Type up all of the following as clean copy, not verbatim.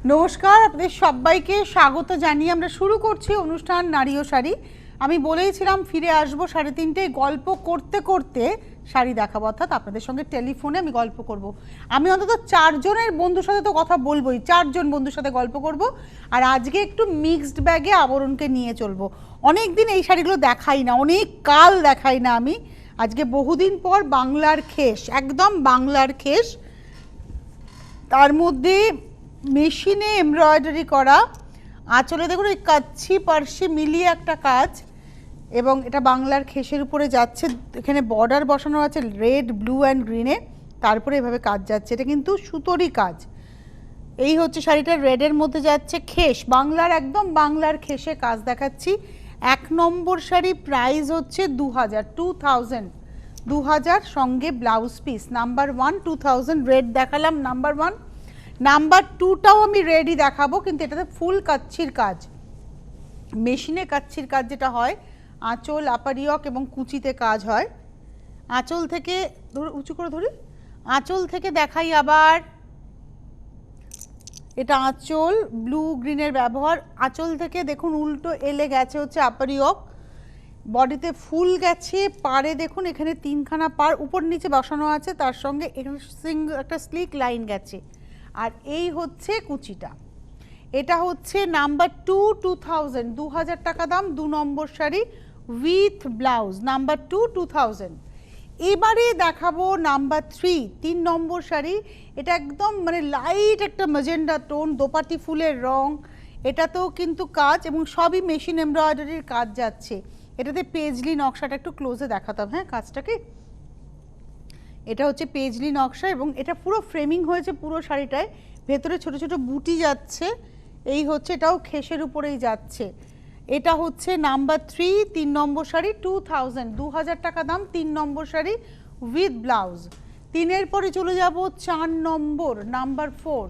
নমস্কার, আপনাদের সবাইকে স্বাগত জানিয়ে আমরা শুরু করছি অনুষ্ঠান নারী ও শাড়ি। আমি বলেইছিলাম ফিরে আসবো 3:30টায়, গল্প করতে করতে শাড়ি দেখাবো, অর্থাৎ আপনাদের সঙ্গে টেলিফোনে আমি গল্প করব। আমি অন্তত 4 জনের বন্ধুর সাথে তো কথা বলবোই, 4 জন বন্ধুর সাথে গল্প করব। আর আজকে একটু মিক্সড ব্যাগে আবরণকে নিয়ে চলবো। অনেক দিন এই শাড়িগুলো দেখাই না, অনেক কাল দেখাই না আমি। আজকে বহুদিন পর বাংলার খেস, একদম বাংলার খেস, তার মধ্যে মেশিনে এমব্রয়ডারি করা, আঁচলে দেখুন ওই কাচ্ছি পার্সি মিলিয়ে একটা কাজ, এবং এটা বাংলার খেসের উপরে যাচ্ছে। এখানে বর্ডার বসানো আছে রেড, ব্লু অ্যান্ড গ্রিনে, তারপরে এভাবে কাজ যাচ্ছে। এটা কিন্তু সুতোরই কাজ। এই হচ্ছে শাড়িটা, রেডের মধ্যে যাচ্ছে খেস, বাংলার একদম বাংলার খেসে কাজ দেখাচ্ছি। 1 নম্বর শাড়ি, প্রাইস হচ্ছে 2000 সঙ্গে ব্লাউজ পিস। নাম্বার 1 2000, রেড দেখালাম নাম্বার 1। নাম্বার 2টাও আমি রেডই দেখাবো, কিন্তু এটাতে ফুল কাচ্ছির কাজ, মেশিনে কাচ্ছির কাজ যেটা হয়, আঁচল, আপারিয়ক এবং কুচিতে কাজ হয়। আঁচল থেকে উঁচু করে ধরি, আঁচল থেকে দেখাই আবার। এটা আঁচল, ব্লু গ্রিনের ব্যবহার। আঁচল থেকে দেখুন উল্টো এলে গেছে হচ্ছে আপারিয়ক, বডিতে ফুল গেছে, পাড়ে দেখুন এখানে 3খানা পাড় উপর নিচে বসানো আছে, তার সঙ্গে এখানে একটা স্লিক লাইন গেছে। আর এই হচ্ছে কুচিটা। এটা হচ্ছে নাম্বার 2 2000 টাকা দাম, 2 নম্বর শাড়ি উইথ ব্লাউজ। নাম্বার 2 2000। এবারে দেখাবো নাম্বার 3 নম্বর শাড়ি। এটা একদম মানে লাইট একটা ম্যাজেন্ডা টোন, দোপাটি ফুলের রং, এটাতেও কিন্তু কাজ এবং সবই মেশিন এমব্রয়ডারির কাজ যাচ্ছে। এটাতে পেজলি নকশাটা একটু ক্লোজে দেখাতাম, হ্যাঁ কাজটাকে। এটা হচ্ছে পেজলি নকশা এবং এটা পুরো ফ্রেমিং হয়েছে পুরো শাড়িটায়, ভেতরে ছোট ছোট বুটি যাচ্ছে। এই হচ্ছে, এটাও খেসের উপরেই যাচ্ছে। এটা হচ্ছে নাম্বার 3 নম্বর শাড়ি 2000 টাকা দাম, 3 নম্বর শাড়ি উইথ ব্লাউজ। 3-এর পরে চলে যাব 4 নম্বর, নাম্বার 4।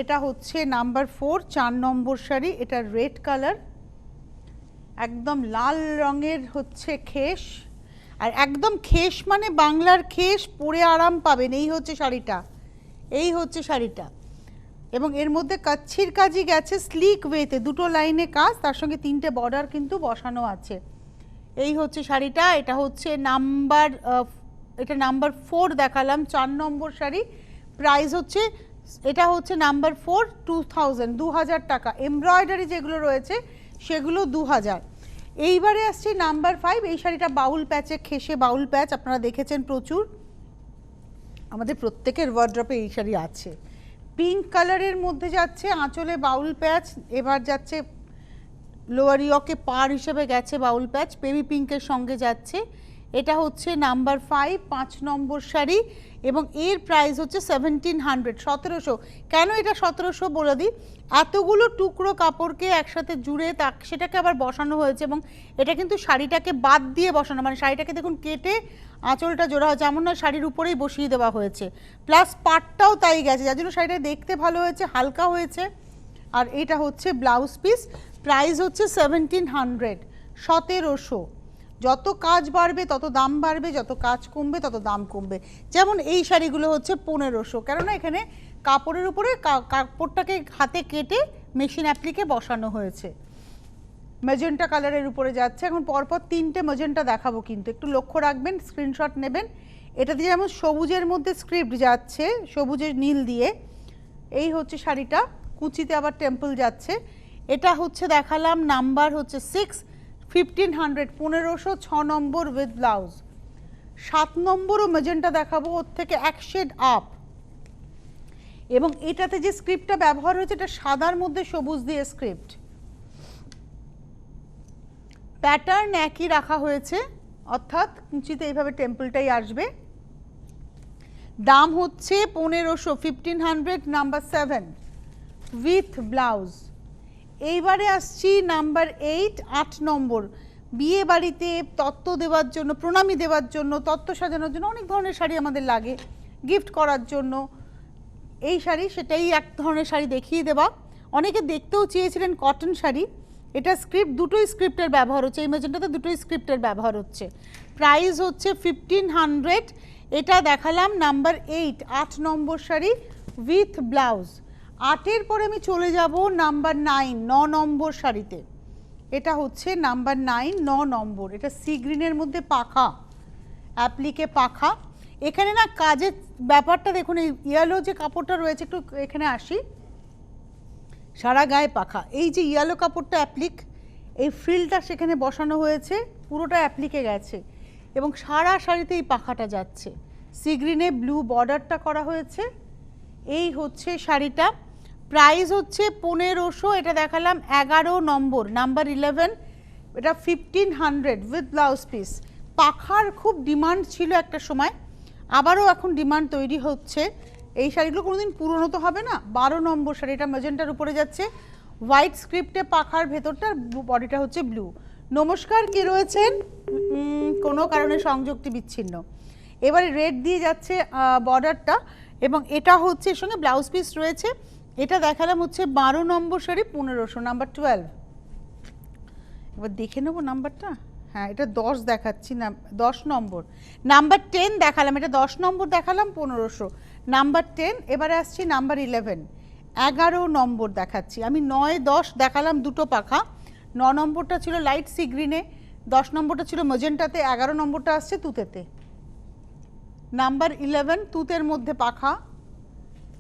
এটা হচ্ছে নাম্বার 4 4 নম্বর শাড়ি। এটা রেড কালার, একদম লাল রঙের হচ্ছে খেস, আর একদম খেস মানে বাংলার খেস, পরে আরাম পাবেন। এই হচ্ছে শাড়িটা, এই হচ্ছে শাড়িটা, এবং এর মধ্যে কাচ্ছির কাজই গেছে স্লিক ওয়েতে, 2টো লাইনে কাজ, তার সঙ্গে 3টে বর্ডার কিন্তু বসানো আছে। এই হচ্ছে শাড়িটা। এটা হচ্ছে নাম্বার, এটা নাম্বার 4 দেখালাম, 4 নম্বর শাড়ি। প্রাইস হচ্ছে, এটা হচ্ছে নাম্বার 4 2000 টাকা। এমব্রয়ডারি যেগুলো রয়েছে সেগুলো 2000। এইবারে আসছে নাম্বার 5। এই শাড়িটা বাউল প্যাচে, খেসে বাউল প্যাচ আপনারা দেখেছেন প্রচুর, আমাদের প্রত্যেকের ওয়ার্ড্রপে এই শাড়ি আছে। পিঙ্ক কালারের মধ্যে যাচ্ছে, আঁচলে বাউল প্যাচ, এবার যাচ্ছে লোয়ার ইয়কে পার হিসেবে গেছে বাউল প্যাচ, বেবি পিঙ্কের সঙ্গে যাচ্ছে। এটা হচ্ছে নাম্বার 5 নম্বর শাড়ি, এবং এর প্রাইস হচ্ছে 1700। কেন এটা 1700 বলে দিই, এতগুলো টুকরো কাপড়কে একসাথে জুড়ে সেটাকে আবার বসানো হয়েছে, এবং এটা কিন্তু শাড়িটাকে বাদ দিয়ে বসানো, মানে শাড়িটাকে দেখুন কেটে আঁচলটা জোড়া হয়েছে, এমন নয় শাড়ির উপরেই বসিয়ে দেওয়া হয়েছে, প্লাস পাটটাও তাই গেছে, যার জন্য শাড়িটা দেখতে ভালো হয়েছে, হালকা হয়েছে। আর এটা হচ্ছে ব্লাউজ পিস, প্রাইস হচ্ছে 1700। যত কাজ বাড়বে তত দাম বাড়বে, যত কাজ কমবে তত দাম কমবে। যেমন এই শাড়িগুলো হচ্ছে 1500, কেননা এখানে কাপড়ের উপরে কাপড়টাকে হাতে কেটে মেশিন অ্যাপ্লিকে বসানো হয়েছে। ম্যাজেন্টা কালারের উপরে যাচ্ছে। এখন পরপর 3টে ম্যাজেন্টা দেখাবো, কিন্তু একটু লক্ষ্য রাখবেন, স্ক্রিনশট নেবেন। এটা দিয়ে যেমন সবুজের মধ্যে স্ক্রিপ্ট যাচ্ছে, সবুজের নীল দিয়ে। এই হচ্ছে শাড়িটা, কুচিতে আবার টেম্পল যাচ্ছে। এটা হচ্ছে দেখালাম নাম্বার হচ্ছে 6 1500, 1500, 6 নম্বর উইথ ব্লাউজ। 7 নম্বরও ম্যাজেন্টা দেখাবো, ওর থেকে এক শেড আপ, এবং এটাতে যে স্ক্রিপ্টটা ব্যবহার হয়েছে এটা সাদার মধ্যে সবুজ দিয়ে স্ক্রিপ্ট, প্যাটার্ন একই রাখা হয়েছে, অর্থাৎ কুচিতে এইভাবে টেম্পলটাই আসবে। দাম হচ্ছে 1500, নাম্বার 7 উইথ ব্লাউজ। এইবারে আসছি নাম্বার 8 নম্বর। বিয়ে বাড়িতে তত্ত্ব দেওয়ার জন্য, প্রণামী দেওয়ার জন্য, তত্ত্ব সাজানোর জন্য অনেক ধরনের শাড়ি আমাদের লাগে, গিফট করার জন্য এই শাড়ি, সেটাই এক ধরনের শাড়ি দেখিয়ে দেওয়া। অনেকে দেখতেও চেয়েছিলেন কটন শাড়ি। এটা স্ক্রিপ্ট, দুটোই স্ক্রিপ্টের ব্যবহার হচ্ছে, এই ম্যাজেন্টাতে দুটোই স্ক্রিপ্টের ব্যবহার হচ্ছে। প্রাইস হচ্ছে 1500। এটা দেখালাম নাম্বার 8 নম্বর শাড়ি উইথ ব্লাউজ। 8-এর পরে আমি চলে যাব নাম্বার 9, 9 নম্বর শাড়িতে। এটা হচ্ছে নাম্বার 9, 9 নম্বর। এটা সি গ্রিনের মধ্যে পাখা, অ্যাপ্লিকে পাখা। এখানে না কাজের ব্যাপারটা দেখুন, এই ইয়েলো যে কাপড়টা রয়েছে, একটু এখানে আসি, সারা গায়ে পাখা। এই যে ইয়েলো কাপড়টা অ্যাপ্লিক, এই ফ্রিলটা সেখানে বসানো হয়েছে, পুরোটা অ্যাপ্লিকে গেছে এবং সারা শাড়িতে এই পাখাটা যাচ্ছে। সি গ্রিনে ব্লু বর্ডারটা করা হয়েছে। এই হচ্ছে শাড়িটা, প্রাইস হচ্ছে 1500। এটা দেখালাম 11 নম্বর, নাম্বার 11। এটা 1500 উইথ ব্লাউজ পিস। পাখার খুব ডিমান্ড ছিল একটা সময়, আবারও এখন ডিমান্ড তৈরি হচ্ছে। এই শাড়িগুলো কোনোদিন পুরনো তো হবে না। 12 নম্বর শাড়ি, এটা ম্যাজেন্টার উপরে যাচ্ছে, হোয়াইট স্ক্রিপ্টে পাখার ভেতরটার বডিটা হচ্ছে ব্লু। নমস্কার, কে রয়েছেন? কোনো কারণে সংযোগটি বিচ্ছিন্ন। এবারে রেড দিয়ে যাচ্ছে বর্ডারটা এবং এটা হচ্ছে এর সঙ্গে ব্লাউজ পিস রয়েছে। এটা দেখালাম হচ্ছে 12 নম্বর শাড়ি, 1500, নাম্বার 12। এবার দেখে নেবো নাম্বারটা। হ্যাঁ, এটা 10 দেখাচ্ছি না, 10 নম্বর। নাম্বার 10 দেখালাম, এটা 10 নম্বর দেখালাম, 1500, নাম্বার 10। এবারে আসছি নাম্বার 11, 11 নম্বর দেখাচ্ছি আমি। 9, 10 দেখালাম দুটো পাখা। 9 নম্বরটা ছিল লাইট সি গ্রিনে, 10 নম্বরটা ছিল ম্যাজেন্টাতে, 11 নম্বরটা আসছে তুতেতে। নাম্বার 11 তুতের মধ্যে পাখা,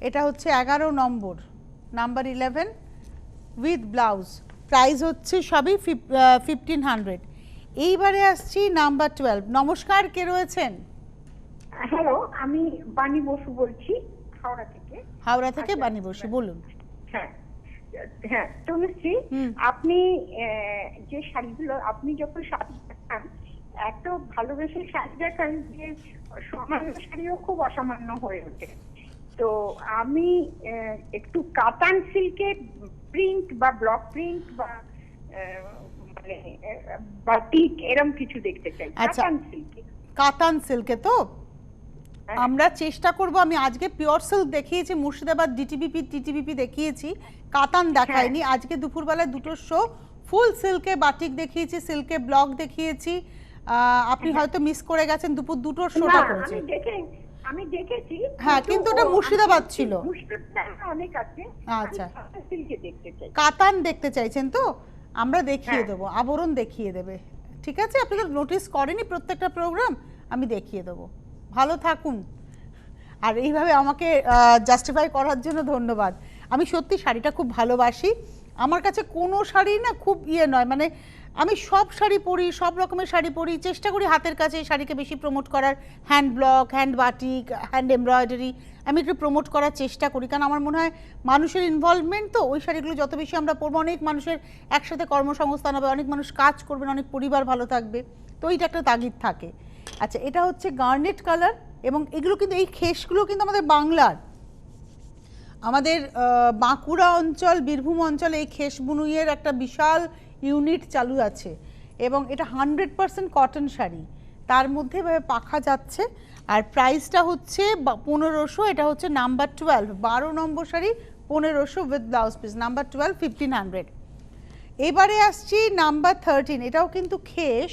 এটা হচ্ছে 11 নম্বর, নাম্বার 11 উইথ ব্লাউজ। প্রাইস হচ্ছে সবই 1500। এইবারে আসছি নাম্বার 12। নমস্কার, কে রয়েছেন? হ্যালো, আমি বাণী বসু বলছি, হাওড়া থেকে। হাওড়া থেকে বাণী বসু, বলুন। হ্যাঁ হ্যাঁ, তনুশ্রী, আপনি যে শাড়িগুলো, আপনি যখন শাড়ি দেখান, এত ভালোবেসে শাড়ি দেখান যে সামান্য শাড়িও খুব অসামান্য হয়ে ওঠে। তো আমি একটু কাতান সিল্কের প্রিন্ট বা ব্লক প্রিন্ট বা মানে বাটিক এরকম কিছু দেখতে চাই। কাতান সিল্কে। কাতান সিল্কে তো আমরা চেষ্টা করব। আমি আজকে পিওর সিল্ক দেখিয়েছি, মুর্শিদাবাদ ডিটিবিপি টিটিবিপি দেখিয়েছি, কাতান দেখাইনি। আজকে দুপুরবেলায় দুটো শো ফুল সিল্কে বাটিক দেখিয়েছি, সিল্কে ব্লক দেখিয়েছি। আপনি হয়তো মিস করে গেছেন, দুপুর দুটোর শোটা করেছি। আমি দেখেছি, হ্যাঁ, কিন্তু ওটা মুর্শিদাবাদ ছিল। অনেক আছে। আচ্ছা, সিল্কে দেখতে চাই, কাতান দেখতে চাইছেন তো আমরা দেখিয়ে দেবো, আবরণ দেখিয়ে দেবে। ঠিক আছে, আপনি তো নোটিস করেনি প্রত্যেকটা প্রোগ্রাম, আমি দেখিয়ে দেবো। ভালো থাকুন, আর এইভাবে আমাকে জাস্টিফাই করার জন্য ধন্যবাদ। আমি সত্যি শাড়িটা খুব ভালোবাসি। আমার কাছে কোনো শাড়ি না খুব নয়, মানে আমি সব শাড়ি পরি, সব রকমের শাড়ি পরি, চেষ্টা করি হাতের কাছে এই শাড়িকে বেশি প্রমোট করার। Hand block, hand batik, hand embroidery আমি একটু প্রমোট করার চেষ্টা করি, কারণ আমার মনে হয় মানুষের ইনভলভমেন্ট, তো ওই শাড়িগুলো যত বেশি আমরা পরবো, অনেক মানুষের একসাথে কর্মসংস্থান হবে, অনেক মানুষ কাজ করবেন, অনেক পরিবার ভালো থাকবে, তো এইটা একটা তাগিদ থাকে। আচ্ছা, এটা হচ্ছে গার্নেট কালার এবং এগুলো কিন্তু, এই খেসগুলো কিন্তু আমাদের বাংলার, আমাদের বাঁকুড়া অঞ্চল, বীরভূম অঞ্চলে এই খেস বুনুইয়ের একটা বিশাল ইউনিট চালু আছে এবং এটা 100% কটন শাড়ি, তার মধ্যে পাখা যাচ্ছে। আর প্রাইসটা হচ্ছে 1500। এটা হচ্ছে number 12, 12 number sari, 1500 with blouse piece, number 12, 1500। এবারে আসছি নাম্বার 13। এটাও কিন্তু খেস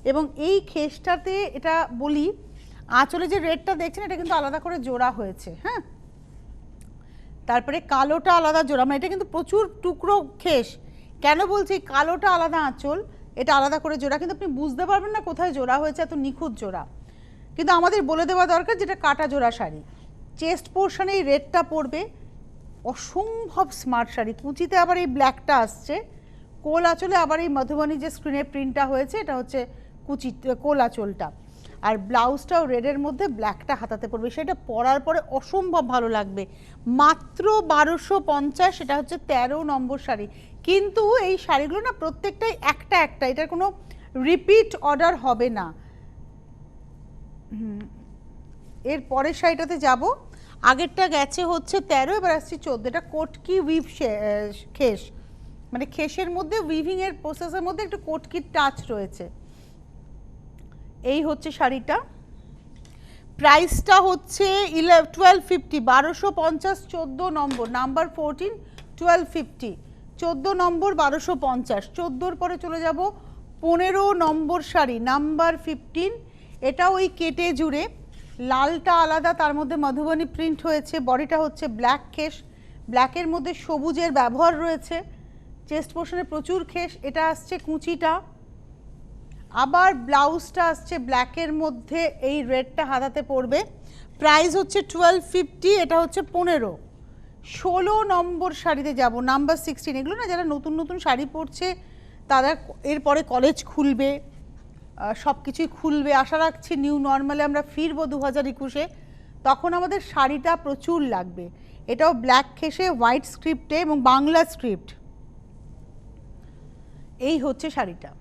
এবং এই খেসটাতে এটা বলি, আঁচলে যে রেডটা দেখছেন এটা কিন্তু আলাদা করে জোড়া হয়েছে। হ্যাঁ, তারপরে কালোটা আলাদা জোড়া, মানে এটা কিন্তু প্রচুর টুকরো খেস। কেন বলছি কালোটা আলাদা আঁচল, এটা আলাদা করে জোড়া, কিন্তু আপনি বুঝতে পারবেন না কোথায় জোড়া হয়েছে, এত নিখুঁত জোড়া। কিন্তু আমাদের বলে দেওয়া দরকার যেটা কাটা জোড়া শাড়ি। চেস্ট পোর্শনে এই রেডটা পড়বে, অসম্ভব স্মার্ট শাড়ি। কুচিতে আবার এই ব্ল্যাকটা আসছে, কোল আঁচলে আবার এই মধুবনী যে স্ক্রিনে প্রিন্টটা হয়েছে এটা হচ্ছে কুচি কোল আঁচলটা, আর ব্লাউজটাও রেডের মধ্যে ব্ল্যাকটা হাতাতে পড়বে। সেটা পরার পরে অসম্ভব ভালো লাগবে। মাত্র 1250, সেটা হচ্ছে 13 নম্বর শাড়ি। কিন্তু এই শাড়িগুলো না প্রত্যেকটাই একটা একটা, এটার কোনো রিপিট অর্ডার হবে না। এর পরের শাড়িটাতে যাব, আগেরটা গেছে হচ্ছে 13, এবার আসছি 14। এটা কোটকি উইভ খেস, মানে খেসের মধ্যে উইভিংয়ের প্রসেসের মধ্যে একটু কোটকির টাচ রয়েছে। এই হচ্ছে শাড়িটা, প্রাইসটা হচ্ছে 1250, 1250, 14 নম্বর, নাম্বার 14, 1250, 14 নম্বর, 1250। 14-র পরে চলে যাব 15 নম্বর শাড়ি, নাম্বার 15। এটাও ওই কেটে জুড়ে, লালটা আলাদা, তার মধ্যে মধুবনী প্রিন্ট হয়েছে, বডিটা হচ্ছে ব্ল্যাক খেস, ব্ল্যাকের মধ্যে সবুজের ব্যবহার রয়েছে, চেস্ট পোর্শনে প্রচুর খেস। এটা আসছে কুচিটা, আবার ব্লাউজটা আসছে ব্ল্যাকের মধ্যে, এই রেডটা হাতাতে পড়বে। প্রাইস হচ্ছে 1250, এটা হচ্ছে 15। 16 নম্বর শাড়িতে যাব, নাম্বার 16। এগুলো না যারা নতুন নতুন শাড়ি পরছে তারা এরপরে কলেজ খুলবে, সব কিছুই খুলবে, আশা রাখছি নিউ নর্মালে আমরা ফিরবো 2021-এ, তখন আমাদের শাড়িটা প্রচুর লাগবে। এটাও ব্ল্যাক খেসে হোয়াইট স্ক্রিপ্টে এবং বাংলা স্ক্রিপ্ট। এই হচ্ছে শাড়িটা,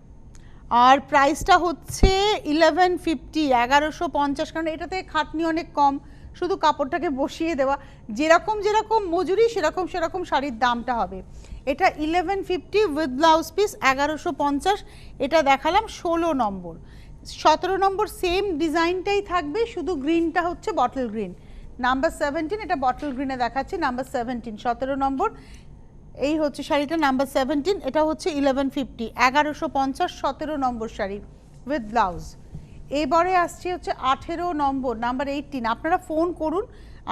আর প্রাইসটা হচ্ছে 1150, 1150। কারণ এটাতে খাটনি অনেক কম, শুধু কাপড়টাকে বসিয়ে দেওয়া, যেরকম যেরকম মজুরি সেরকম সেরকম শাড়ির দামটা হবে। এটা 1150 উইথ ব্লাউজ পিস 1150। এটা দেখালাম 16 নম্বর। 17 নম্বর সেম ডিজাইনটাই থাকবে, শুধু গ্রিনটা হচ্ছে বটল গ্রিন। নাম্বার 17, এটা বটল গ্রিনে দেখাচ্ছি, নাম্বার 17, 17 নম্বর। এই হচ্ছে শাড়িটা নাম্বার 17, এটা হচ্ছে 1150, 1150, 17 নম্বর শাড়ি উইথ ব্লাউজ। এবারে আসছে হচ্ছে 18 নম্বর, নাম্বার 18। আপনারা ফোন করুন,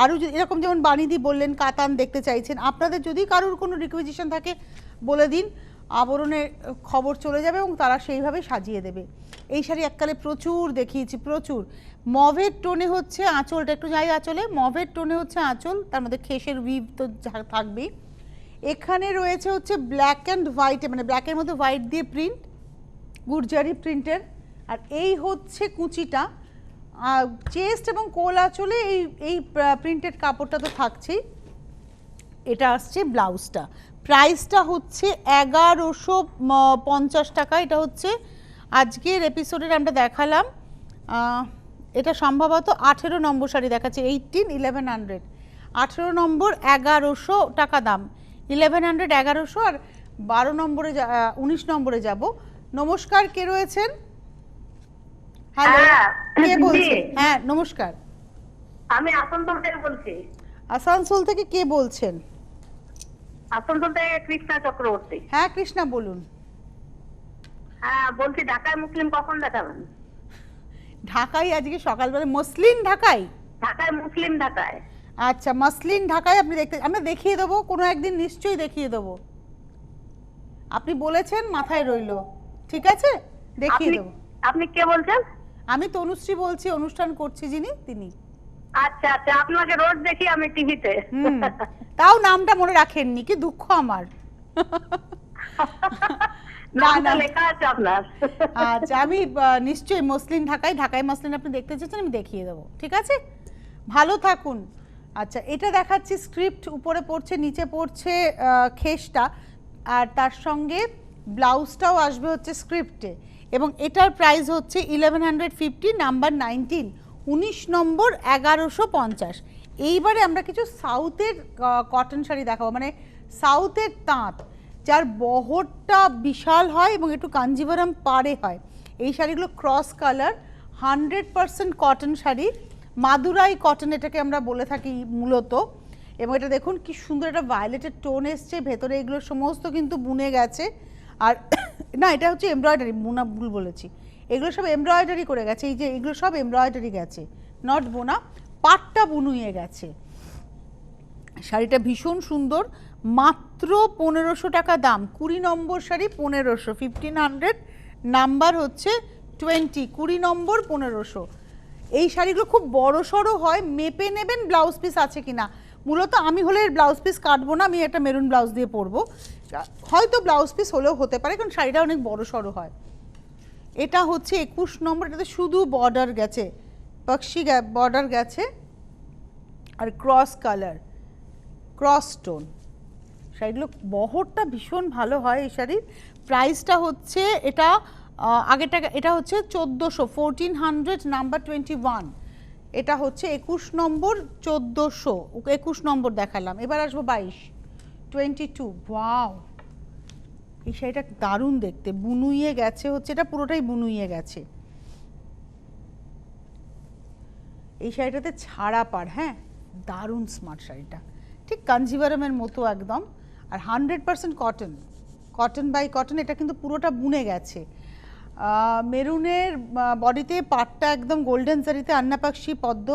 আরও এরকম যেমন বানিদি বললেন কাতান দেখতে চাইছেন, আপনাদের যদি কারোর কোনো রিকুইজিশন থাকে বলে দিন, আবরণের খবর চলে যাবে এবং তারা সেইভাবে সাজিয়ে দেবে। এই শাড়ি এককালে প্রচুর দেখিয়েছি, প্রচুর। মভের টোনে হচ্ছে আঁচলটা, একটু যাই আঁচলে, মভের টোনে হচ্ছে আঁচল, তার মধ্যে খেসের উইভ তো থাকবেই। এখানে রয়েছে হচ্ছে ব্ল্যাক অ্যান্ড হোয়াইটে, মানে ব্ল্যাকের মধ্যে হোয়াইট দিয়ে প্রিন্ট, গুর্জারি প্রিন্টের। আর এই হচ্ছে কুচিটা, চেস্ট এবং কোল আঁচলে এই প্রিন্টেড কাপড়টা তো থাকছেই। এটা আসছে ব্লাউজটা, প্রাইসটা হচ্ছে 1150 টাকা। এটা হচ্ছে আজকের এপিসোডের আমরা দেখালাম, এটা সম্ভবত 18 নম্বর শাড়ি দেখাচ্ছে, 1100। 18 নম্বর 1100 টাকা দাম, 1100, 1100। আর 12 নম্বরে 19 নম্বরে যাব। নমস্কার, কে রয়েছেন? হ্যালো, কে বলছেন? হ্যাঁ নমস্কার, আমি আসানসোল থেকে বলছি। আসানসোল থেকে কে বলছেন? আসানসোল থেকে কৃষ্ণা চক্রবর্তী। হ্যাঁ কৃষ্ণা বলুন। হ্যাঁ বলছি, ঢাকায় মুসলিম কখন দেখাবেন? ঢাকায় আজকে সকালবেলা মসলিন ঢাকায়? ঢাকায় মুসলিম ঢাকায়। আচ্ছা মসলিন ঢাকায় আপনি দেখতে, আমরা দেখিয়ে দেবো কোনো একদিন, নিশ্চয়ই দেখিয়ে দেবো। আপনি বলেছেন, মাথায় রইলো, ঠিক আছে দেখিয়ে দেবো। আপনি কে বলছেন? আমি তনুশ্রী বলছি, অনুষ্ঠান করছি যিনি তিনি। আচ্ছা আচ্ছা, আপনাকে রোজ দেখি আমি টিভিতে। তাও নামটা মনে রাখেননি, কি দুঃখ আমার। না না, লেখা আছে আপনার। আচ্ছা আমি নিশ্চয়ই মসলিন ঢাকায়, ঢাকায় মসলিন আপনি দেখতে চাইছেন, আমি দেখিয়ে দেবো, ঠিক আছে, ভালো থাকুন। আচ্ছা এটা দেখাচ্ছি স্ক্রিপ্ট, উপরে পড়ছে নিচে পড়ছে খেসটা, আর তার সঙ্গে ব্লাউজটাও আসবে হচ্ছে স্ক্রিপ্টে, এবং এটার প্রাইস হচ্ছে 1150, নাম্বার 19, 19 নম্বর 1150। এইবারে আমরা কিছু সাউথের কটন শাড়ি দেখাবো, মানে সাউথের তাঁত, যার বহরটা বিশাল হয় এবং একটু কাঞ্জিভারাম পাড়ে হয়। এই শাড়িগুলো cross colour, 100% cotton sari, Madurai cotton এটাকে আমরা বলে থাকি মূলত। এবং এটা দেখুন কি সুন্দর একটা ভায়োলেটের টোন এসছে, ভেতরে এগুলো সমস্ত কিন্তু বুনে গেছে। আর না এটা হচ্ছে এমব্রয়ডারি, বোনা ভুল বলেছি, এগুলো সব এমব্রয়ডারি করে গেছে, এই যে এগুলো সব এমব্রয়ডারি গেছে, নট বোনা, পাটটা বুনুয়ে গেছে। শাড়িটা ভীষণ সুন্দর, মাত্র 1500 টাকা দাম। 20 নম্বর শাড়ি 1500, 1500, নাম্বার হচ্ছে 20, 20 নম্বর 1500। এই শাড়িগুলো খুব বড় সড়ো হয়, মেপে নেবেন ব্লাউজ পিস আছে কিনা। মূলত আমি হলে এর ব্লাউজ পিস কাটবো না, আমি একটা মেরুন ব্লাউজ দিয়ে পরবো, হয়তো ব্লাউজ পিস হলেও হতে পারে, কারণ শাড়িটা অনেক বড় সড়ো হয়। এটা হচ্ছে 21 নম্বর, এটাতে শুধু বর্ডার গেছে, পাক্ষি বর্ডার গেছে, আর ক্রস কালার, ক্রস স্টোন। শাড়িগুলো বহরটা ভীষণ ভালো হয় এই শাড়ির। প্রাইসটা হচ্ছে এটা আগেরটা, এটা হচ্ছে 1400, 1400, নাম্বার 21। এটা হচ্ছে 21 নম্বর, 1400, 21 নম্বর দেখালাম। এবার আসবো 22, 22। ওয়াও, এই শাড়িটা দারুণ দেখতে, বুনুইয়ে গেছে হচ্ছে, এটা পুরোটাই বুনুইয়ে গেছে। এই শাড়িটাতে ছাড়া পাড়, হ্যাঁ দারুণ স্মার্ট শাড়িটা, ঠিক কাঞ্জিভারামের মতো একদম। আর 100% কটন, কটন বাই কটন, এটা কিন্তু পুরোটা বুনে গেছে। মেরুনের বডিতে পাটটা একদম গোল্ডেন জারিতে আন্নাপাক্ষি পদ্ম,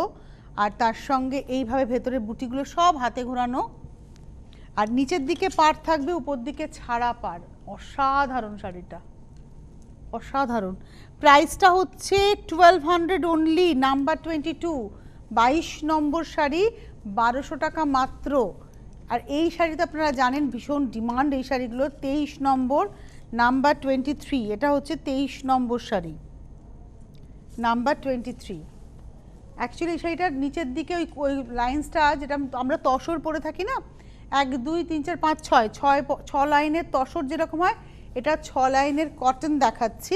আর তার সঙ্গে এইভাবে ভেতরে বুটিগুলো সব হাতে ঘোরানো, আর নিচের দিকে পাড় থাকবে, উপর দিকে ছাড়া পাড়। অসাধারণ শাড়িটা, অসাধারণ। প্রাইসটা হচ্ছে 1200 অনলি। নাম্বার 22, 22 নম্বর শাড়ি, 1200 টাকা মাত্র। আর এই শাড়িতে আপনারা জানেন ভীষণ ডিমান্ড এই শাড়িগুলোর। 23 নম্বর, নাম্বার 23, এটা হচ্ছে 23 নম্বর শাড়ি, নাম্বার 23। অ্যাকচুয়ালি এই শাড়িটার নিচের দিকে ওই লাইন্সটা, যেটা আমরা তসর পরে থাকি না, 1 2 3 4 5 6 লাইনের তসর যেরকম হয়, এটা 6 লাইনের কটন দেখাচ্ছি।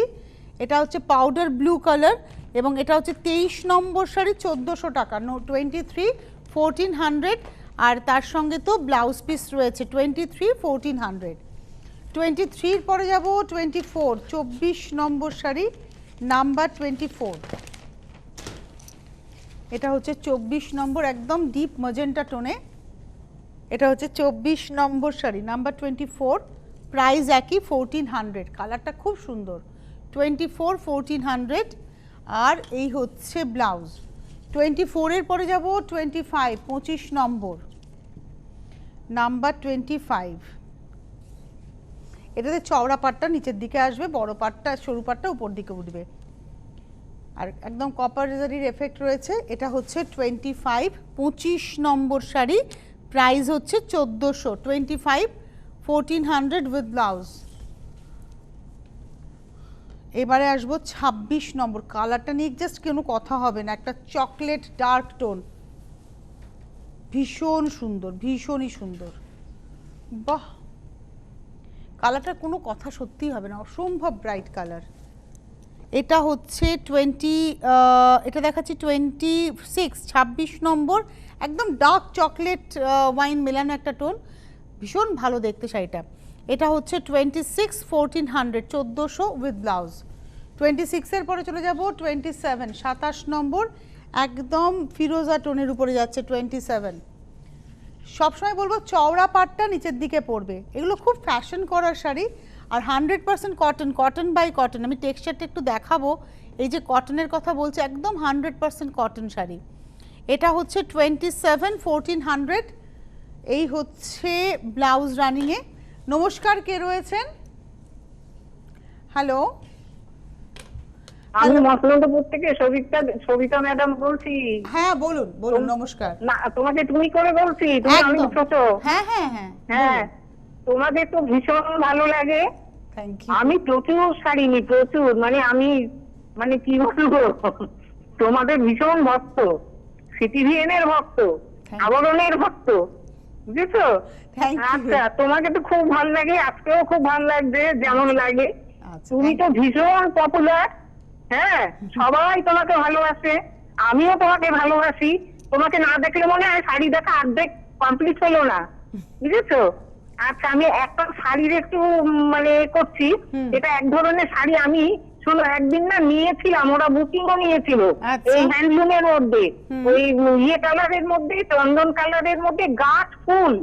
এটা হচ্ছে পাউডার ব্লু কালার এবং এটা হচ্ছে 23 নম্বর শাড়ি, 1400 টাকা। 23 1400, আর তার সঙ্গে তো ব্লাউজ পিস রয়েছে। 23 1400। 23 পরে যাব 24, 24 নম্বর শাড়ি, নাম্বার 24। এটা হচ্ছে 24 নম্বর, একদম ডিপ ম্যাজেন্টা টোনে। এটা হচ্ছে 24 নম্বর শাড়ি, নাম্বার 24। প্রাইস একই 1400। কালারটা খুব সুন্দর। 24 1400। আর এই হচ্ছে ব্লাউজ। 24 এর পরে যাব 25, 25 নম্বর, নাম্বার 25। এটাতে চওড়া পাটটা নিচের দিকে আসবে, বড় পাটটা, সরু পাটটা উপর দিকে উঠবে, আর একদম কপার জারির এফেক্ট রয়েছে। এটা হচ্ছে 25, 25 নম্বর শাড়ি, প্রাইস হচ্ছে 1400। 25 1400 উইথ ব্লাউজ। এবারে আসবো 26 নম্বর। কালারটা নিয়ে জাস্ট কোনো কথা হবে না, একটা চকলেট ডার্ক টোন, ভীষণ সুন্দর, ভীষণই সুন্দর। বাহ, কালারটার কোনো কথা সত্যিই হবে না, অসম্ভব ব্রাইট কালার। এটা হচ্ছে 20, এটা দেখাচ্ছি 26, 26 নম্বর, একদম ডার্ক চকলেট ওয়াইন মেলানো একটা টোন, ভীষণ ভালো দেখতে শাড়িটা। এটা হচ্ছে 26 1400, 1400 উইথ ব্লাউজ। 26 এর পরে চলে যাব 27, 27 নম্বর, একদম ফিরোজা টোনের উপরে যাচ্ছে 27। সবসময় বলবো চওড়া পাটটা নিচের দিকে পড়বে, এগুলো খুব ফ্যাশন করার শাড়ি। আর 100% কটন, কটন বাই কটন। আমি টেক্সচারটা একটু দেখাবো। এই যে কটনের কথা বলছি, একদম 100% কটন শাড়ি। এটা হচ্ছে 27 1400। এই হচ্ছে ব্লাউজ রানিংয়ে। নমস্কার, কে রয়েছেন? হ্যালো, আমি মসলন্দপুর থেকে সবিতা ম্যাডাম বলছি। হ্যাঁ বলুন বলুন। নমস্কার। না, তোমাকে তুমি করে বলছি, তুমি আমি ছোট। হ্যাঁ হ্যাঁ হ্যাঁ হ্যাঁ, তোমাকে তো ভীষণ ভালো লাগে। Thank you. আমি প্রচুর শাড়ি নি, প্রচুর, মানে কি বলবো, তোমাদের ভীষণ ভক্ত, সিটিভিএনের ভক্ত, আবরণের ভক্ত, বুঝেছো? আচ্ছা, তোমাকে তো খুব ভালো লাগে, আজকেও খুব ভালো লাগছে, যেমন লাগে। তুমি তো ভীষণ পপুলার। হ্যাঁ, সবাই তোমাকে ভালোবাসে, আমিও তোমাকে ভালোবাসি। তোমাকে না দেখলে মনে হয় শাড়ি দেখা অর্ধেক কমপ্লিট হলো না, বুঝেছো? আচ্ছা, আমি একটা শাড়ির একটু করছি। এটা এক ধরনের শাড়ি, আমি শোনো, একদিন না নিয়েছিলাম, ওরা বুকিংও নিয়েছিল এই হ্যান্ডলুমের মধ্যে, ওই ইয়ে কালারের মধ্যে, চন্দন কালারের মধ্যে, গাছ ফুল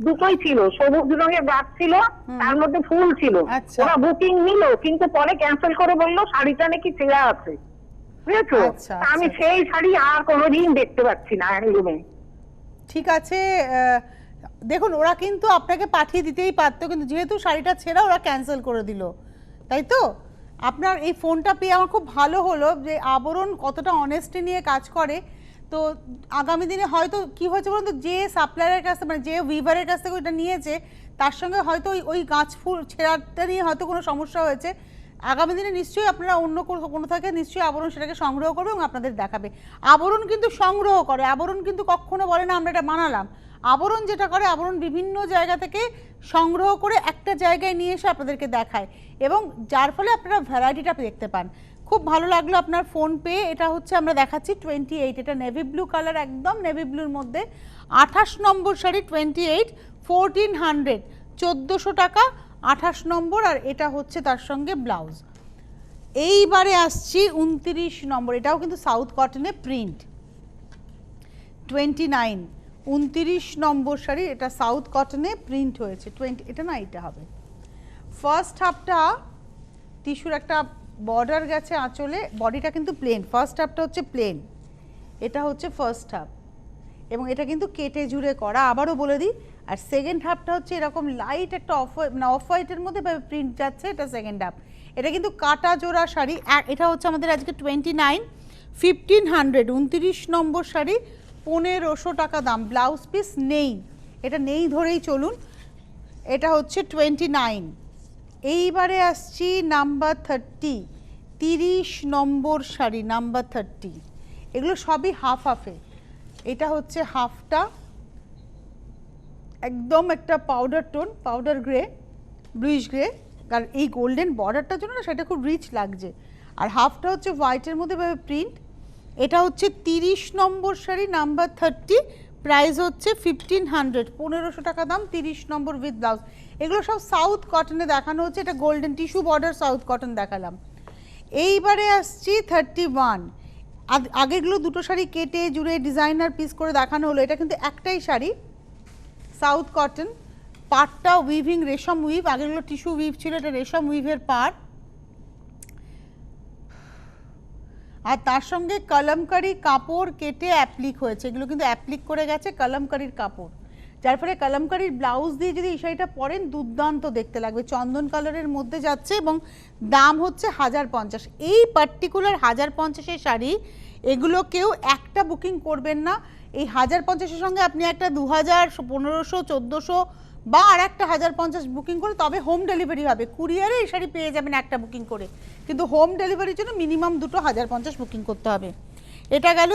দুটোই ছিল, সবুজ রঙের গাছ ছিল, তার মধ্যে ফুল ছিল। ওরা বুকিং নিল, কিন্তু পরে ক্যান্সেল করে বললো শাড়িটা নাকি ছেঁড়া আছে, বুঝেছো? আমি সেই শাড়ি আর কোনোদিন দেখতে পাচ্ছি না হ্যান্ডলুমে। ঠিক আছে, দেখুন ওরা কিন্তু আপনাকে পাঠিয়ে দিতেই পারতো, কিন্তু যেহেতু শাড়িটা ছেঁড়া ওরা ক্যান্সেল করে দিল, তাই তো? আপনার এই ফোনটা পেয়ে আমার খুব ভালো হলো যে আবরণ কতটা অনেস্টি নিয়ে কাজ করে। তো আগামী দিনে হয়তো কি হয়েছে বলুন তো, যে সাপ্লায়ারের কাছে, মানে যে উইভারের কাছ থেকে ওইটা নিয়েছে, তার সঙ্গে হয়তো ওই গাছ ফুল ছেঁড়াটা নিয়ে হয়তো কোনো সমস্যা হয়েছে। আগামী দিনে নিশ্চয়ই আপনারা অন্য কোনো থেকে নিশ্চয়ই আবরণ সেটাকে সংগ্রহ করবে এবং আপনাদের দেখাবে। আবরণ কিন্তু সংগ্রহ করে, আবরণ কিন্তু কখনো বলে না আমরা এটা বানালাম। আবরণ যেটা করে, আবরণ বিভিন্ন জায়গা থেকে সংগ্রহ করে একটা জায়গায় নিয়ে এসে আপনাদেরকে দেখায়, এবং যার ফলে আপনারা ভ্যারাইটিটা দেখতে পান। খুব ভালো লাগলো আপনার ফোন পেয়ে। এটা হচ্ছে আমরা দেখাচ্ছি 28, এটা নেভি ব্লু কালার, একদম নেভি ব্লুর মধ্যে, 28 নম্বর শাড়ি, 28 1400, 1400 টাকা, 28 নম্বর। আর এটা হচ্ছে তার সঙ্গে ব্লাউজ। এইবারে আসছি 29 নম্বর, এটাও কিন্তু সাউথ কটনে প্রিন্ট, 29 29 নম্বর শাড়ি, এটা সাউথ কটনে প্রিন্ট হয়েছে। 20, এটা না, এটা হবে ফার্স্ট হাফটা টিস্যুর একটা বর্ডার গেছে আঁচলে, বডিটা কিন্তু প্লেন, ফার্স্ট হাফটা হচ্ছে প্লেন, এটা হচ্ছে ফার্স্ট হাফ। এবং এটা কিন্তু কেটে জুড়ে করা, আবারও বলে দিই। আর সেকেন্ড হাফটা হচ্ছে এরকম লাইট একটা অফ হোয়াইটের মধ্যে প্রিন্ট যাচ্ছে, এটা সেকেন্ড হাফ। এটা কিন্তু কাটা জোড়া শাড়ি, এটা হচ্ছে আমাদের আজকে 29 1500 29 নম্বর শাড়ি, 1500 টাকা দাম। ব্লাউজ পিস নেই, এটা নেই ধরেই চলুন। এটা হচ্ছে 29। এইবারে আসছি নাম্বার 30, 30 নম্বর শাড়ি নাম্বার 30। এগুলো সবই হাফ হাফে। এটা হচ্ছে হাফটা একদম একটা powder tone, powder grey, bluish grey, কারণ এই গোল্ডেন বর্ডারটার জন্য না সেটা খুব রিচ লাগছে। আর হাফটা হচ্ছে হোয়াইটের মধ্যে প্রিন্ট। এটা হচ্ছে 30 নম্বর শাড়ি নাম্বার 30, প্রাইস হচ্ছে 1500, 1500 টাকা দাম, 30 নম্বর উইথ ব্লাউজ। এগুলো সব সাউথ কটনে দেখানো হচ্ছে, এটা golden tissue border south cotton দেখালাম। এইবারে আসছি 31। আগেগুলো দুটো শাড়ি কেটে জুড়ে ডিজাইনার পিস করে দেখানো হলো, এটা কিন্তু একটাই শাড়ি সাউথ কটন, পাড়টা উইভিং রেশম উইভ, আগেগুলো টিস্যু উইভ ছিল, এটা রেশম উইভের পাড়। আর তার সঙ্গে কলমকারি কাপড় কেটে অ্যাপ্লিক হয়েছে, এগুলো কিন্তু অ্যাপ্লিক করে গেছে কলমকারির কাপড়, যার ফলে কলমকারির ব্লাউজ দিয়ে যদি এই শাড়িটা পরেন দুর্দান্ত দেখতে লাগবে। চন্দন কালারের মধ্যে যাচ্ছে এবং দাম হচ্ছে 1050। এই পার্টিকুলার 1050-এর শাড়ি এগুলো কেউ একটা বুকিং করবেন না। এই 1050-এর সঙ্গে আপনি একটা 2000, 1500, 1400 বা আর একটা 1050 বুকিং করে, তবে হোম ডেলিভারি হবে। কুরিয়ারে এই শাড়ি পেয়ে যাবেন একটা বুকিং করে, কিন্তু হোম ডেলিভারির জন্য মিনিমাম দুটো 1050 বুকিং করতে হবে। এটা গেল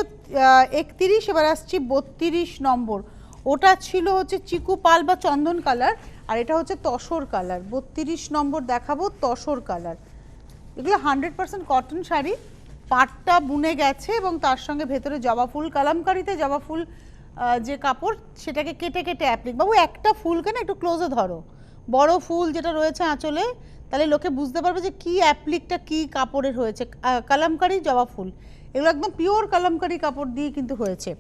31। এবার আসছি 32 নম্বর। ওটা ছিল হচ্ছে চিকু পাল বা চন্দন কালার, আর এটা হচ্ছে তসর কালার। 32 নম্বর দেখাবো, তসর কালার। এগুলো 100% কটন শাড়ি, পাটটা বুনে গেছে এবং তার সঙ্গে ভেতরে জবা ফুল, কালামকারিতে জবা ফুল যে কাপড় সেটাকে কেটে কেটে অ্যাপ্লিক। বাবু একটা ফুলকে না একটু ক্লোজে ধরো, বড় ফুল যেটা রয়েছে আঁচলে, তাহলে লোকে বুঝতে পারবে যে কি অ্যাপ্লিকটা কি কাপড়ের হয়েছে। কালামকারি জবা ফুল, এগুলো একদম পিওর কালামকারি কাপড় দিয়ে কিন্তু হয়েছে।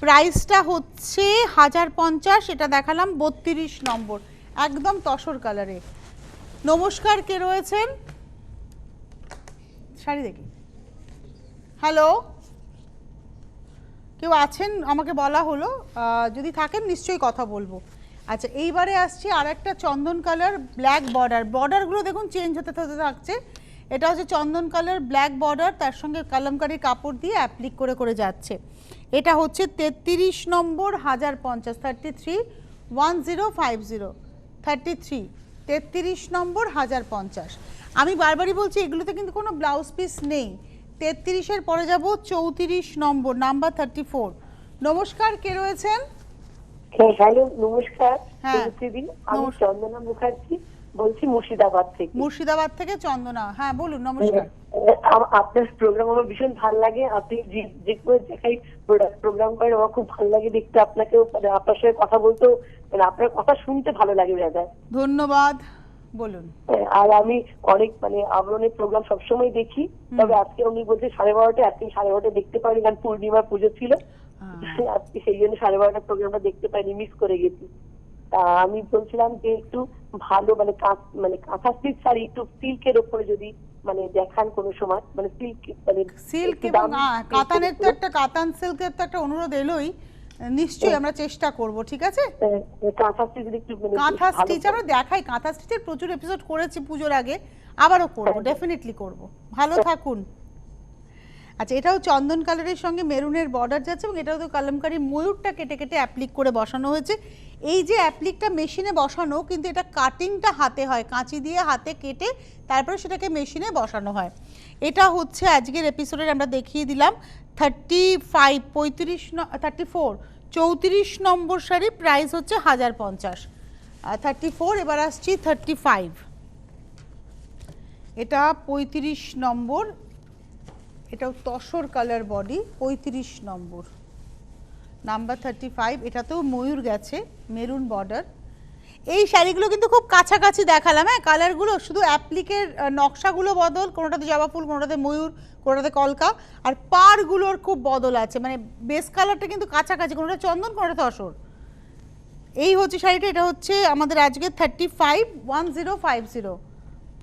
প্রাইসটা হচ্ছে 1050, এটা দেখালাম 32 নম্বর, একদম তসর কালারে। নমস্কার, কে রয়েছেন? শাড়ি দেখি। হ্যালো, কেউ আছেন? আমাকে বলা হলো, যদি থাকেন নিশ্চয়ই কথা বলবো। আচ্ছা, এইবারে আসছি আর একটা চন্দন কালার ব্ল্যাক বর্ডার। বর্ডারগুলো দেখুন চেঞ্জ হতে হতে থাকছে। এটা হচ্ছে চন্দন কালার ব্ল্যাক বর্ডার, তার সঙ্গে কলমকারি কাপড় দিয়ে অ্যাপ্লিক করে করে যাচ্ছে। এটা হচ্ছে 33 নম্বর, 1050, 33 1050 33 33 নম্বর 1050। আমি বারবারই বলছি এগুলোতে কিন্তু কোনো ব্লাউজ পিস নেই। 33-এর পরে যাব 34 নম্বর, নাম্বার 34। নমস্কার, কে রয়েছেন? হ্যালো, নমস্কার। হ্যাঁ, আমি চন্দনা মুখার্জি বলছি, মুর্শিদাবাদ থেকে। মুর্শিদাবাদ থেকে চন্দনা, হ্যাঁ বলুন। নমস্কার। আপনার প্রোগ্রাম আমার ভীষণ ভালো লাগে। আপনি যে কোনো জায়গায় প্রোগ্রাম করেন, আমার খুব ভালো লাগে দেখতে। আপনাকেও আপনার সাথে কথা বলতেও, মানে আপনার কথা শুনতে ভালো লাগে দাদা। ধন্যবাদ, বলুন। আর আমি অনেক আবরণের প্রোগ্রাম সবসময় দেখি, তবে আজকে উনি বলছে 12:30, আজকে 12:30 দেখতে পারিনি, কারণ পূর্ণিমার পুজো ছিল। আজকে সেই জন্য 12:30 প্রোগ্রামটা দেখতে পাইনি, মিস করে গেছি। তা আমি বলছিলাম যে একটু ভালো কাঁথা স্টিচ শাড়ি, একটু সিল্কের উপরে যদি দেখান কোনো সময়, সিল্ক এবং কাতানের তো একটা, কাতান সিল্কের তো একটা অনুরোধ এলোই, নিশ্চয়ই আমরা চেষ্টা করব। ঠিক আছে, কাঁথা স্টিচ একটু, কাঁথা স্টিচ আমরা দেখাই। কাঁথা স্টিচের প্রচুর এপিসোড করেছি পুজোর আগে, আবারও করব, ডেফিনেটলি করব। ভালো থাকুন। আচ্ছা, এটাও চন্দন কালারের সঙ্গে মেরুনের বর্ডার যাচ্ছে এবং এটাও তো কলমকারি ময়ূরটা কেটে কেটে অ্যাপ্লিক করে বসানো হয়েছে। এই যে অ্যাপ্লিকটা মেশিনে বসানো, কিন্তু এটা কাটিংটা হাতে হয়, কাঁচি দিয়ে হাতে কেটে তারপরে সেটাকে মেশিনে বসানো হয়। এটা হচ্ছে আজকের এপিসোডের আমরা দেখিয়ে দিলাম 35 34 34 নম্বর শাড়ি, প্রাইস হচ্ছে 1050। 34। এবার আসছি 35। এটা 35 নম্বর, এটাও তসর কালার বডি, 35 নম্বর, নাম্বার 35। এটাতেও ময়ূর গেছে, মেরুন বর্ডার। এই শাড়িগুলো কিন্তু খুব কাছাকাছি দেখালাম, হ্যাঁ কালারগুলো, শুধু অ্যাপ্লিকের নকশাগুলো বদল, কোনোটাতে জবা ফুল, কোনোটাতে ময়ূর, কোনোটাতে কলকা, আর পাড়গুলোর খুব বদল আছে, মানে বেস কালারটা কিন্তু কাছাকাছি, কোনোটা চন্দন, কোনোটা তসর। এই হচ্ছে শাড়িটা। এটা হচ্ছে আমাদের আজকে 35 1050,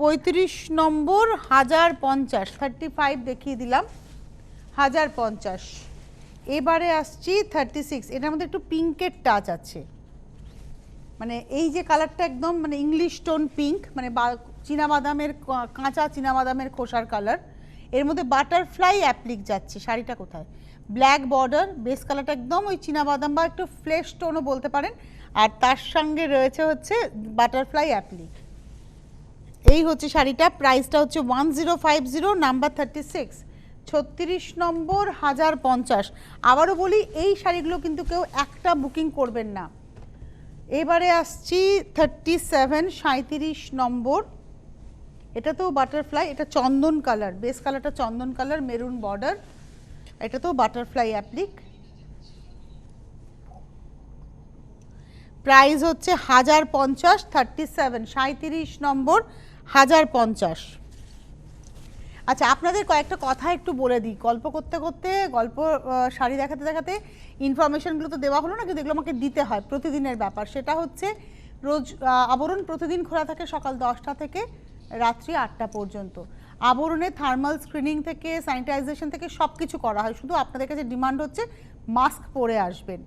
35 নম্বর, 1050। 35 দেখিয়ে দিলাম, 1050। এবারে আসছি 36, এটার মধ্যে একটু পিঙ্কের টাচ আছে, মানে এই যে কালারটা একদম মানে ইংলিশ টোন পিঙ্ক, মানে চীনাবাদামের কাঁচা চীনাবাদামের খোসার কালার, এর মধ্যে বাটারফ্লাই অ্যাপ্লিক যাচ্ছে। শাড়িটা কোথায়, ব্ল্যাক বর্ডার, বেস কালারটা একদম ওই চীনাবাদাম বা একটু ফ্লেশ টোনও বলতে পারেন, আর তার সঙ্গে রয়েছে হচ্ছে বাটারফ্লাই অ্যাপ্লিক। এই হচ্ছে শাড়িটা, প্রাইসটা হচ্ছে 1050, নাম্বার 36, 36 নম্বর 1050। আবারও বলি এই শাড়িগুলো কিন্তু কেউ একটা বুকিং করবেন না। এবারে আসছি 37, 37 নম্বর, এটা তো বাটারফ্লাই, এটা চন্দন কালার, বেস কালারটা চন্দন কালার, মেরুন বর্ডার, এটা তো বাটারফ্লাই অ্যাপ্লিক। প্রাইস হচ্ছে 1050, 37, 37 নম্বর 1050। আচ্ছা, আপনাদের কয়েকটা কথা একটু বলে দিই, গল্প করতে করতে শাড়ি দেখাতে দেখাতে ইনফরমেশনগুলো তো দেওয়া হলো না, কিন্তু এগুলো আমাকে দিতে হয়, প্রতিদিনের ব্যাপার। সেটা হচ্ছে রোজ আবরণ প্রতিদিন খোলা থাকে সকাল 10টা থেকে রাত্রি 8টা পর্যন্ত। আবরণে থার্মাল স্ক্রিনিং থেকে স্যানিটাইজেশন থেকে সব কিছু করা হয়, শুধু আপনাদের কাছে ডিমান্ড হচ্ছে মাস্ক পরে আসবেন,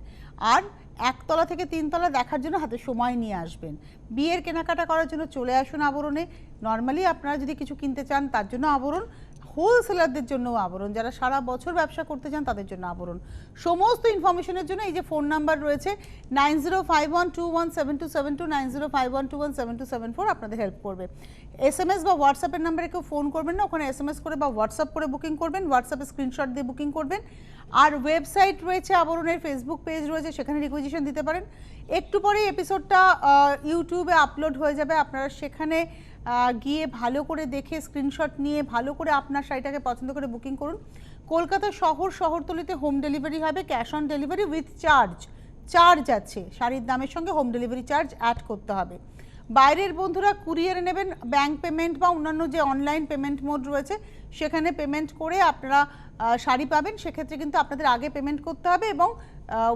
আর একতলা থেকে 3তলা দেখার জন্য হাতে সময় নিয়ে আসবেন। বিয়ের কেনাকাটা করার জন্য চলে আসুন আবরণে। নর্মালি আপনারা যদি কিছু কিনতে চান তার জন্য আবরণ, হোলসেলারদের জন্য আবরণ, যারা সারা বছর ব্যবসা করতে চান তাদের জন্য আবরণ। সমস্ত ইনফরমেশনের জন্য এই যে ফোন নাম্বার রয়েছে 9051217272, 9051217274, আপনাদের হেল্প করবে। SMS বা হোয়াটসঅ্যাপের নাম্বারে কেউ ফোন করবেন না, ওখানে SMS করে বা হোয়াটসঅ্যাপ করে বুকিং করবেন, হোয়াটসঅ্যাপে স্ক্রিনশট দিয়ে বুকিং করবেন। আর ওয়েবসাইট রয়েছে আবরণের, ফেসবুক পেজ রয়েছে, সেখানে রিকুইজিশন দিতে পারেন। একটু পরে এপিসোডটা ইউটিউবে আপলোড হয়ে যাবে, আপনারা সেখানে গিয়ে ভালো করে দেখে স্ক্রিনশট নিয়ে ভালো করে আপনার শাড়িটাকে পছন্দ করে বুকিং করুন। কলকাতা শহরতলিতে হোম ডেলিভারি হবে, cash on delivery with charge আছে, শাড়ির দামের সঙ্গে হোম ডেলিভারি চার্জ অ্যাড করতে হবে। বাইরের বন্ধুরা কুরিয়ারে নেবেন, ব্যাংক পেমেন্ট বা অন্যান্য যে অনলাইন পেমেন্ট মোড রয়েছে সেখানে পেমেন্ট করে আপনারা শাড়ি পাবেন। সেক্ষেত্রে কিন্তু আপনাদের আগে পেমেন্ট করতে হবে এবং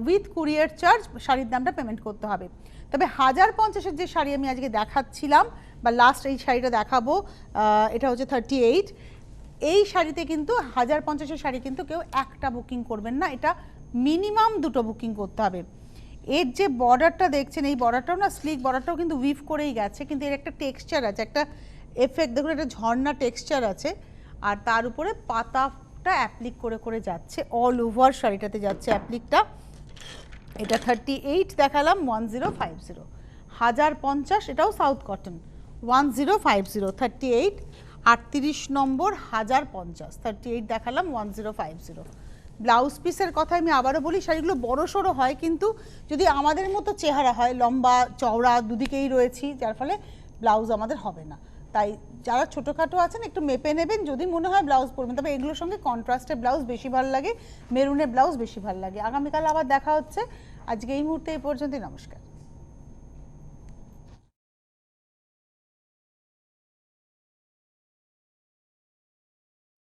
উইথ কুরিয়ার চার্জ শাড়ির দামটা পেমেন্ট করতে হবে। তবে 1050-এর যে শাড়ি আমি আজকে দেখাচ্ছিলাম বা লাস্ট এই শাড়িটা দেখাবো, এটা হচ্ছে 38, এই শাড়িতে কিন্তু 1050-এর শাড়ি কিন্তু কেউ একটা বুকিং করবেন না, এটা মিনিমাম 2টো বুকিং করতে হবে। এর যে বর্ডারটা দেখছেন, এই বর্ডারটাও না স্লিক, বর্ডারটাও কিন্তু উইভ করেই গেছে, কিন্তু এর একটা টেক্সচার আছে, একটা এফেক্ট দেখুন, একটা ঝর্ণা টেক্সচার আছে, আর তার উপরে পাতাটা অ্যাপ্লিক করে করে যাচ্ছে, অল ওভার শাড়িটাতে যাচ্ছে অ্যাপ্লিকটা। এটা 38 দেখালাম, 1050, 1050, এটাও সাউথ কটন, 1050, 38, 38 নম্বর 1050, 38 দেখালাম, 1050। ব্লাউজ পিসের কথা আমি আবারও বলি, শাড়িগুলো বড় সড়ো হয়, কিন্তু যদি আমাদের মতো চেহারা হয়, লম্বা চওড়া দুদিকেই রয়েছি, যার ফলে ব্লাউজ আমাদের হবে না। তাই যারা ছোটোখাটো আছেন একটু মেপে নেবেন, যদি মনে হয় ব্লাউজ পরবেন। তবে এগুলোর সঙ্গে কন্ট্রাস্টের ব্লাউজ বেশি ভালো লাগে, মেরুনের ব্লাউজ বেশি ভালো লাগে। আগামীকাল আবার দেখা হচ্ছে, আজকে এই মুহূর্তে এই পর্যন্তই, নমস্কার।